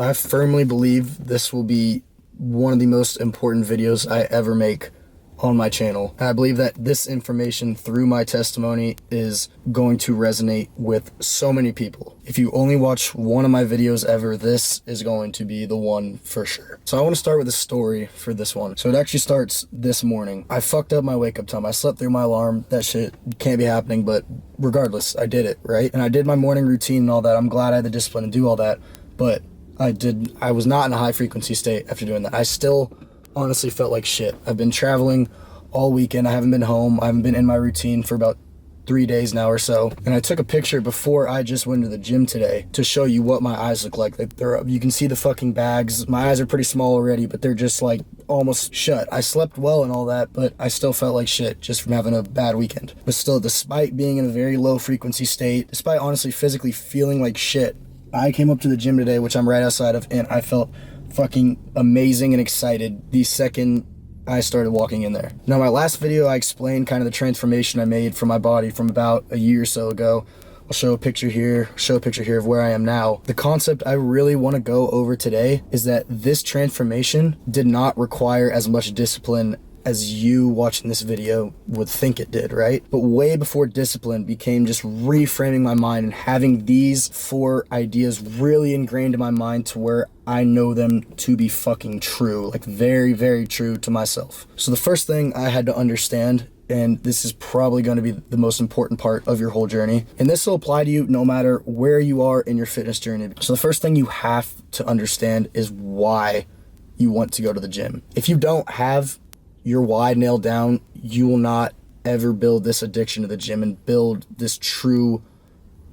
I firmly believe this will be one of the most important videos I ever make on my channel. And I believe that this information through my testimony is going to resonate with so many people. If you only watch one of my videos ever, this is going to be the one for sure. So I want to start with a story for this one. So it actually starts this morning. I fucked up my wake up time. I slept through my alarm. That shit can't be happening, but regardless, I did it, right? And I did my morning routine and all that. I'm glad I had the discipline to do all that, but I was not in a high frequency state after doing that. I still honestly felt like shit. I've been traveling all weekend. I haven't been home. I haven't been in my routine for about 3 days now or so. And I took a picture before I just went to the gym today to show you what my eyes look like. You can see the fucking bags. My eyes are pretty small already, but they're just like almost shut. I slept well and all that, but I still felt like shit just from having a bad weekend. But still, despite being in a very low frequency state, despite honestly physically feeling like shit, I came up to the gym today, which I'm right outside of, and I felt fucking amazing and excited the second I started walking in there. Now, my last video, I explained kind of the transformation I made from my body from about a year or so ago. I'll show a picture here of where I am now. The concept I really want to go over today is that this transformation did not require as much discipline as you watching this video would think it did, right? But way before discipline became just reframing my mind and having these 4 ideas really ingrained in my mind to where I know them to be fucking true, like very, very true to myself. So the first thing I had to understand, and this is probably going to be the most important part of your whole journey, and this will apply to you no matter where you are in your fitness journey. So the first thing you have to understand is why you want to go to the gym. If you don't have your why nailed down, you will not ever build this addiction to the gym and build this true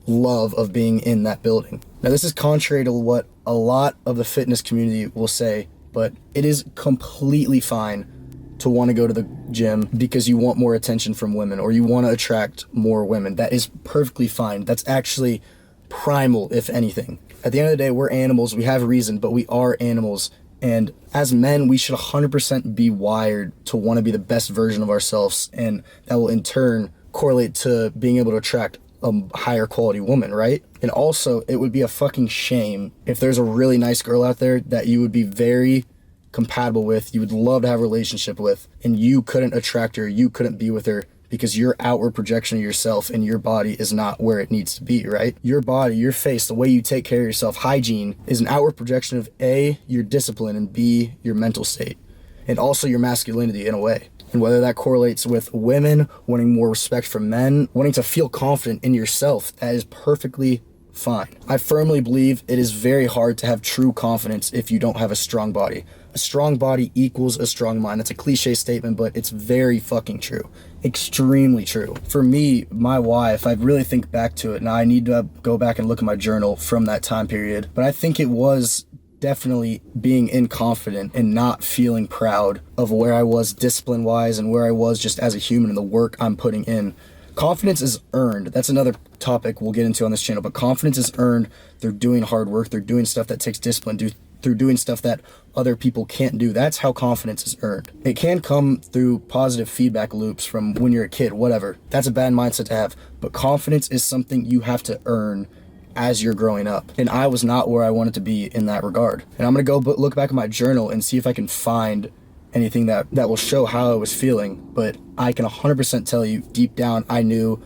love of being in that building. Now, this is contrary to what a lot of the fitness community will say, but it is completely fine to want to go to the gym because you want more attention from women or you want to attract more women. That is perfectly fine. That's actually primal, if anything. At the end of the day, we're animals. We have reason, but we are animals. And as men, we should 100% be wired to want to be the best version of ourselves. And that will in turn correlate to being able to attract a higher quality woman, right? And also, it would be a fucking shame if there's a really nice girl out there that you would be very compatible with, you would love to have a relationship with, and you couldn't attract her, you couldn't be with her because your outward projection of yourself and your body is not where it needs to be, right? Your body, your face, the way you take care of yourself, hygiene is an outward projection of A, your discipline, and B, your mental state, and also your masculinity in a way. And whether that correlates with women wanting more respect from men, wanting to feel confident in yourself, that is perfectly fine. I firmly believe it is very hard to have true confidence if you don't have a strong body. A strong body equals a strong mind. That's a cliche statement, but it's very fucking true. Extremely true. For me, my why, if I really think back to it, now I need to go back and look at my journal from that time period, but I think it was definitely being inconfident and not feeling proud of where I was discipline-wise and where I was just as a human and the work I'm putting in. Confidence is earned. That's another topic we'll get into on this channel, but confidence is earned through doing hard work, through doing stuff that takes discipline, through doing stuff that other people can't do. That's how confidence is earned. It can come through positive feedback loops from when you're a kid, whatever. That's a bad mindset to have, but confidence is something you have to earn as you're growing up. And I was not where I wanted to be in that regard. And I'm gonna go look back at my journal and see if I can find anything that will show how I was feeling, but I can 100% tell you deep down, I knew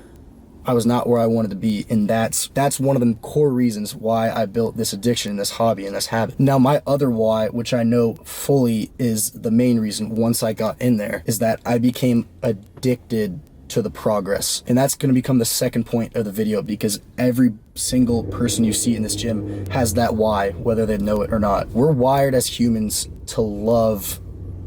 I was not where I wanted to be, and that's one of the core reasons why I built this addiction, this hobby, and this habit. Now, my other why, which I know fully is the main reason once I got in there, is that I became addicted to the progress. And that's going to become the second point of the video, because every single person you see in this gym has that why, whether they know it or not. We're wired as humans to love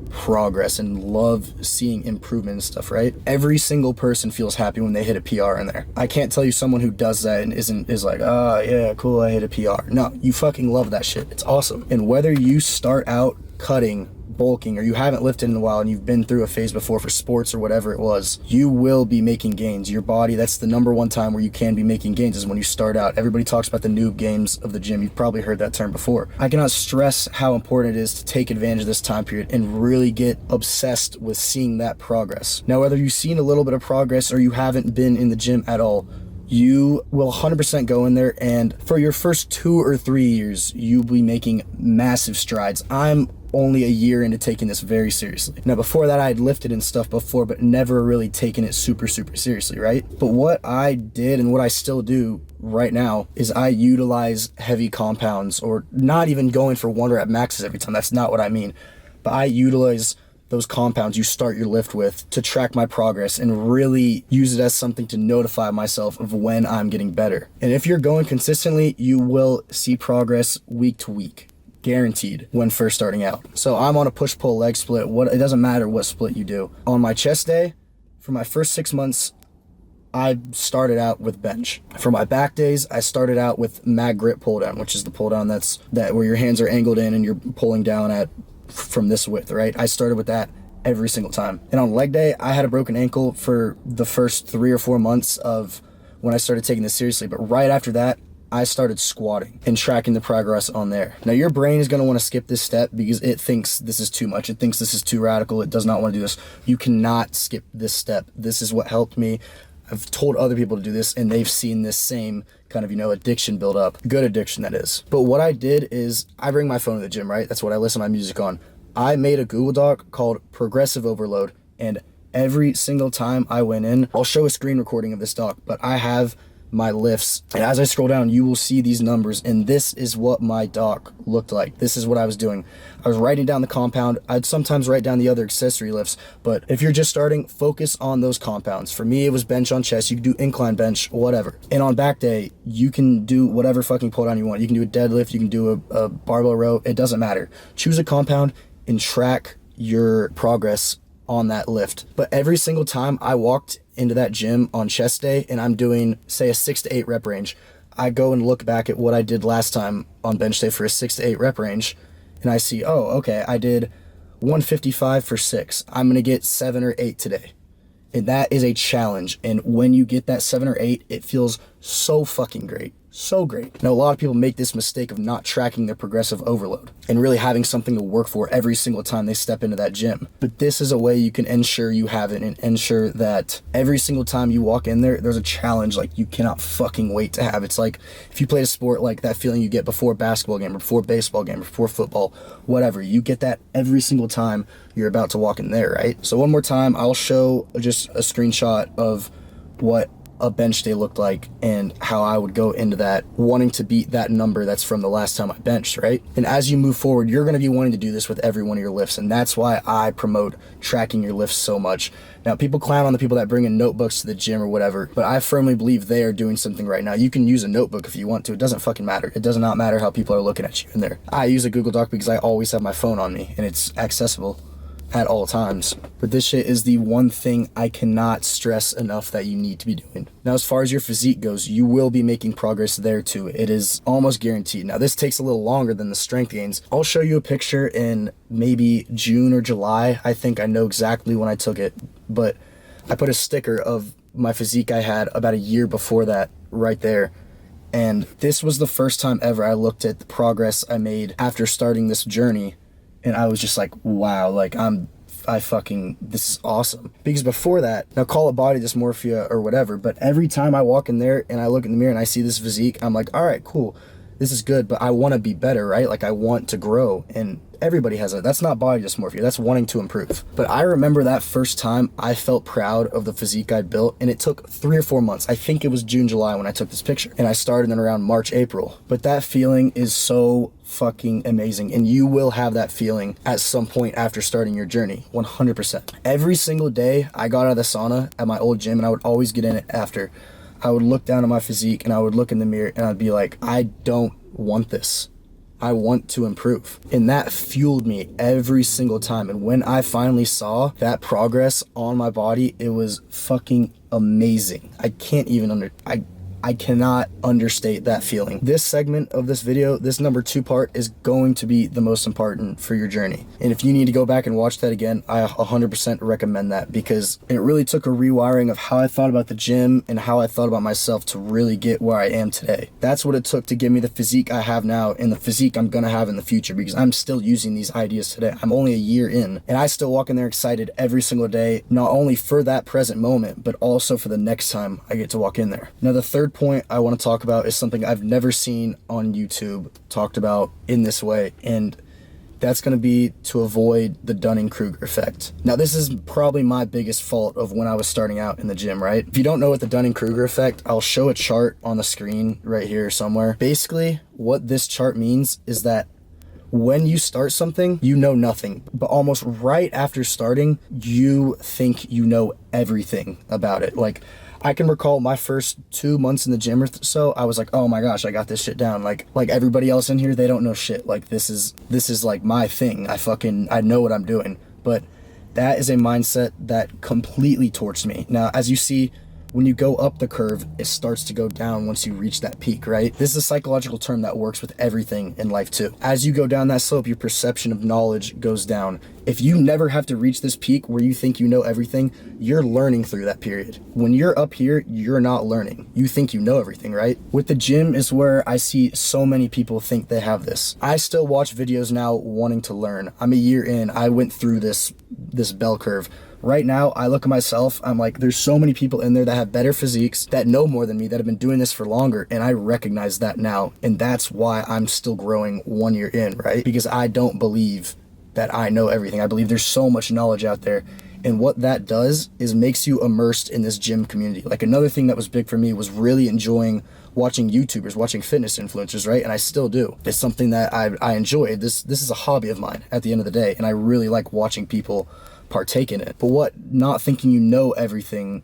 progress and love seeing improvement and stuff, right? Every single person feels happy when they hit a PR in there. I can't tell you someone who does that and is like, oh yeah, cool, I hit a PR. No, you fucking love that shit. It's awesome. And whether you start out cutting, bulking, or you haven't lifted in a while and you've been through a phase before for sports or whatever it was, you will be making gains. Your body, that's the number one time where you can be making gains, is when you start out. Everybody talks about the noob games of the gym. You've probably heard that term before. I cannot stress how important it is to take advantage of this time period and really get obsessed with seeing that progress. Now, whether you've seen a little bit of progress or you haven't been in the gym at all, you will 100% go in there, and for your first 2 or 3 years, you'll be making massive strides. I'm only a year into taking this very seriously. Now, before that, I had lifted and stuff before, but never really taken it super seriously, right? But what I did and what I still do right now is I utilize heavy compounds, or not even going for 1 rep maxes every time. That's not what I mean. But I utilize those compounds you start your lift with to track my progress and really use it as something to notify myself of when I'm getting better. And if you're going consistently, you will see progress week to week, guaranteed, when first starting out. So I'm on a push-pull leg split. It doesn't matter what split you do. On my chest day, for my first 6 months, I started out with bench. For my back days, I started out with mag grip pull down, which is the pull down that where your hands are angled in and you're pulling down at from this width, right? I started with that every single time. And on leg day, I had a broken ankle for the first 3 or 4 months of when I started taking this seriously. But right after that, I started squatting and tracking the progress on there. Now, your brain is going to want to skip this step because it thinks this is too much. It thinks this is too radical. It does not want to do this. You cannot skip this step. This is what helped me. I've told other people to do this, and they've seen this same kind of, addiction build up. Good addiction, that is. But what I did is I bring my phone to the gym, right? That's what I listen to my music on. I made a Google Doc called Progressive Overload, and every single time I went in, I'll show a screen recording of this doc, but I have my lifts, and as I scroll down, you will see these numbers, and this is what my doc looked like. This is what I was doing. I was writing down the compound. I'd sometimes write down the other accessory lifts, but if you're just starting, focus on those compounds. For me, it was bench on chest. You can do incline bench, whatever. And on back day, you can do whatever fucking pull down you want. You can do a deadlift, you can do a barbell row. It doesn't matter. Choose a compound and track your progress on that lift. But every single time I walked into that gym on chest day and I'm doing, say, a 6 to 8 rep range, I go and look back at what I did last time on bench day for a 6 to 8 rep range, and I see, oh, okay, I did 155 for 6. I'm gonna get 7 or 8 today. And that is a challenge. And when you get that 7 or 8, it feels so fucking great. So great. Now, a lot of people make this mistake of not tracking their progressive overload and really having something to work for every single time they step into that gym. But this is a way you can ensure you have it and ensure that every single time you walk in there, there's a challenge like you cannot fucking wait to have. It's like if you play a sport, like that feeling you get before a basketball game or before a baseball game or before football, whatever. You get that every single time you're about to walk in there, right? So one more time, I'll show just a screenshot of what a bench day looked like and how I would go into that wanting to beat that number that's from the last time I benched, right? And as you move forward, you're going to be wanting to do this with every one of your lifts, and that's why I promote tracking your lifts so much. Now, people clown on the people that bring in notebooks to the gym or whatever, but I firmly believe they are doing something right now. You can use a notebook if you want to. It doesn't fucking matter. It does not matter how people are looking at you in there. I use a Google Doc because I always have my phone on me and it's accessible at all times. But this shit is the one thing I cannot stress enough that you need to be doing. Now, as far as your physique goes, you will be making progress there too. It is almost guaranteed. Now, this takes a little longer than the strength gains. I'll show you a picture in maybe June or July. I think I know exactly when I took it, but I put a sticker of my physique I had about a year before that right there. And this was the first time ever I looked at the progress I made after starting this journey. And I was just like, wow, like this is awesome. Because before that, now call it body dysmorphia or whatever, but every time I walk in there and I look in the mirror and I see this physique, I'm like, all right, cool. This is good, but I want to be better, right? Like I want to grow, and everybody has that. That's not body dysmorphia, that's wanting to improve. But I remember that first time I felt proud of the physique I built, and it took 3 or 4 months. I think it was June, July when I took this picture, and I started in around March, April. But that feeling is so fucking amazing, and you will have that feeling at some point after starting your journey, 100%. Every single day I got out of the sauna at my old gym, and I would always get in it after. I would look down at my physique and I would look in the mirror and I'd be like, I don't want this. I want to improve. And that fueled me every single time. And when I finally saw that progress on my body, it was fucking amazing. I can't even I I cannot understate that feeling. This segment of this video, this number 2 part, is going to be the most important for your journey. And if you need to go back and watch that again, I 100% recommend that, because it really took a rewiring of how I thought about the gym and how I thought about myself to really get where I am today. That's what it took to give me the physique I have now and the physique I'm gonna have in the future, because I'm still using these ideas today. I'm only a year in, and I still walk in there excited every single day, not only for that present moment, but also for the next time I get to walk in there. Now, the third point I want to talk about is something I've never seen on YouTube talked about in this way, and that's going to be to avoid the Dunning-Kruger effect. Now, this is probably my biggest fault of when I was starting out in the gym, right? If you don't know what the Dunning-Kruger effect, I'll show a chart on the screen right here somewhere. Basically, what this chart means is that when you start something, you know nothing, but almost right after starting, you think you know everything about it. Like, I can recall my first 2 months in the gym or so, I was like, oh my gosh, I got this shit down. Like everybody else in here, they don't know shit. Like, this is like my thing. I know what I'm doing. But that is a mindset that completely torched me. Now, as you see, when you go up the curve, it starts to go down once you reach that peak, right? This is a psychological term that works with everything in life too. As you go down that slope, your perception of knowledge goes down. If you never have to reach this peak where you think you know everything, you're learning through that period. When you're up here, you're not learning. You think you know everything, right? With the gym is where I see so many people think they have this. I still watch videos now wanting to learn. I'm a year in. I went through this bell curve. Right now, I look at myself, I'm like, there's so many people in there that have better physiques, that know more than me, that have been doing this for longer, and I recognize that now, and that's why I'm still growing 1 year in, right? Because I don't believe that I know everything. I believe there's so much knowledge out there, and what that does is makes you immersed in this gym community. Like, another thing that was big for me was really enjoying watching YouTubers, watching fitness influencers, right? And I still do. It's something that I enjoy. This is a hobby of mine at the end of the day, and I really like watching people partake in it. But what not thinking you know everything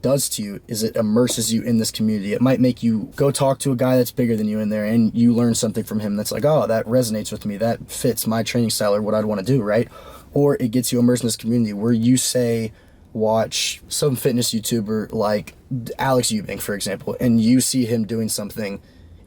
does to you is it immerses you in this community. It might make you go talk to a guy that's bigger than you in there, and you learn something from him that's like, oh, that resonates with me, that fits my training style or what I'd want to do, right? Or it gets you immersed in this community where you say, watch some fitness YouTuber like Alex Eubank, for example, and you see him doing something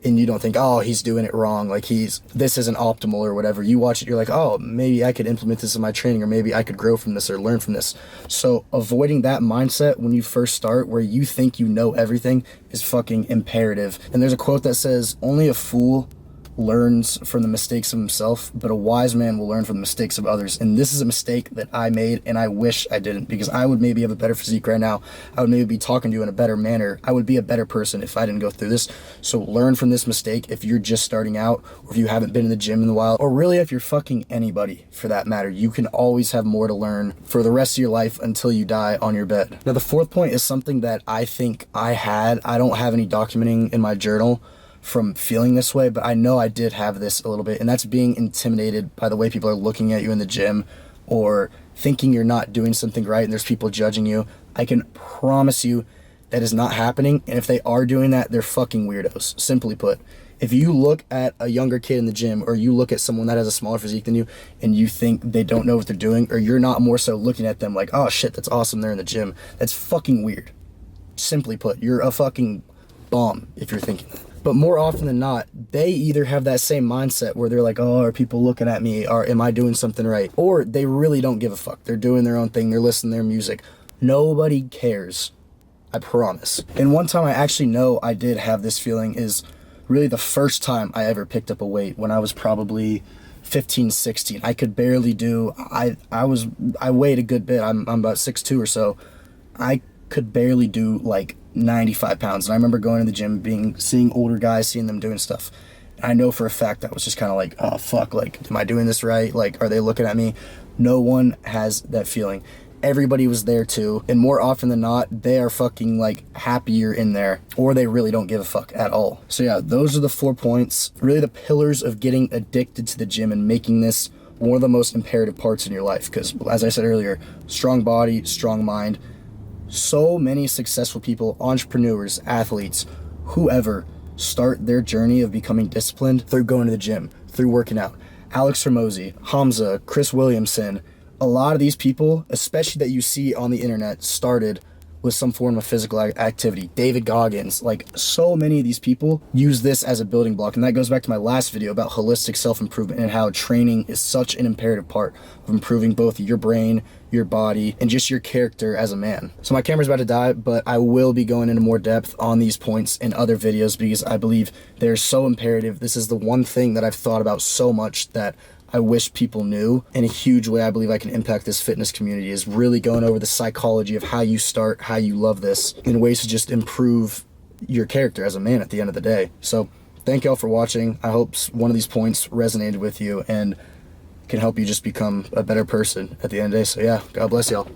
and you don't think, oh, he's doing it wrong, like this isn't optimal or whatever. You watch it, you're like, oh, maybe I could implement this in my training, or maybe I could grow from this or learn from this. So avoiding that mindset when you first start where you think you know everything is fucking imperative. And there's a quote that says, only a fool learns from the mistakes of himself, but a wise man will learn from the mistakes of others. And this is a mistake that I made, and I wish I didn't, because I would maybe have a better physique right now. I would maybe be talking to you in a better manner. I would be a better person if I didn't go through this. So learn from this mistake if you're just starting out, or if you haven't been in the gym in a while, or really if you're fucking anybody for that matter. You can always have more to learn for the rest of your life until you die on your bed. Now, the fourth point is something that I think I don't have any documenting in my journal from feeling this way, but I know I did have this a little bit, and that's being intimidated by the way people are looking at you in the gym, or thinking you're not doing something right and there's people judging you. I can promise you that is not happening, and if they are doing that, they're fucking weirdos. Simply put, if you look at a younger kid in the gym, or you look at someone that has a smaller physique than you, and you think they don't know what they're doing, or you're not more so looking at them like, oh shit, that's awesome, they're in the gym, that's fucking weird. Simply put, you're a fucking bum if you're thinking that. But more often than not, they either have that same mindset where they're like, oh, are people looking at me? Or am I doing something right? Or they really don't give a fuck. They're doing their own thing. They're listening to their music. Nobody cares. I promise. And one time I actually know I did have this feeling is really the first time I ever picked up a weight, when I was probably 15, 16. I could barely do, I weighed a good bit. I'm about 6'2" or so. I could barely do like 95 pounds. And I remember going to the gym, seeing older guys, seeing them doing stuff. And I know for a fact that was just kind of like, oh fuck, like, am I doing this right? Like, are they looking at me? No one has that feeling. Everybody was there too, and more often than not, they are fucking like happier in there, or they really don't give a fuck at all. So yeah, those are the 4 points, really the pillars of getting addicted to the gym and making this one of the most imperative parts in your life. Because as I said earlier, strong body, strong mind. So many successful people, entrepreneurs, athletes, whoever, start their journey of becoming disciplined through going to the gym, through working out. Alex Hormozi, Hamza, Chris Williamson, a lot of these people, especially that you see on the internet, started with some form of physical activity. David Goggins, like so many of these people use this as a building block. And that goes back to my last video about holistic self-improvement and how training is such an imperative part of improving both your brain, your body, and just your character as a man. So my camera's about to die, but I will be going into more depth on these points in other videos because I believe they're so imperative. This is the one thing that I've thought about so much that I wish people knew. In a huge way, I believe I can impact this fitness community, is really going over the psychology of how you start, how you love this, in ways to just improve your character as a man at the end of the day. So thank y'all for watching. I hope one of these points resonated with you and can help you just become a better person at the end of the day. So yeah, God bless y'all.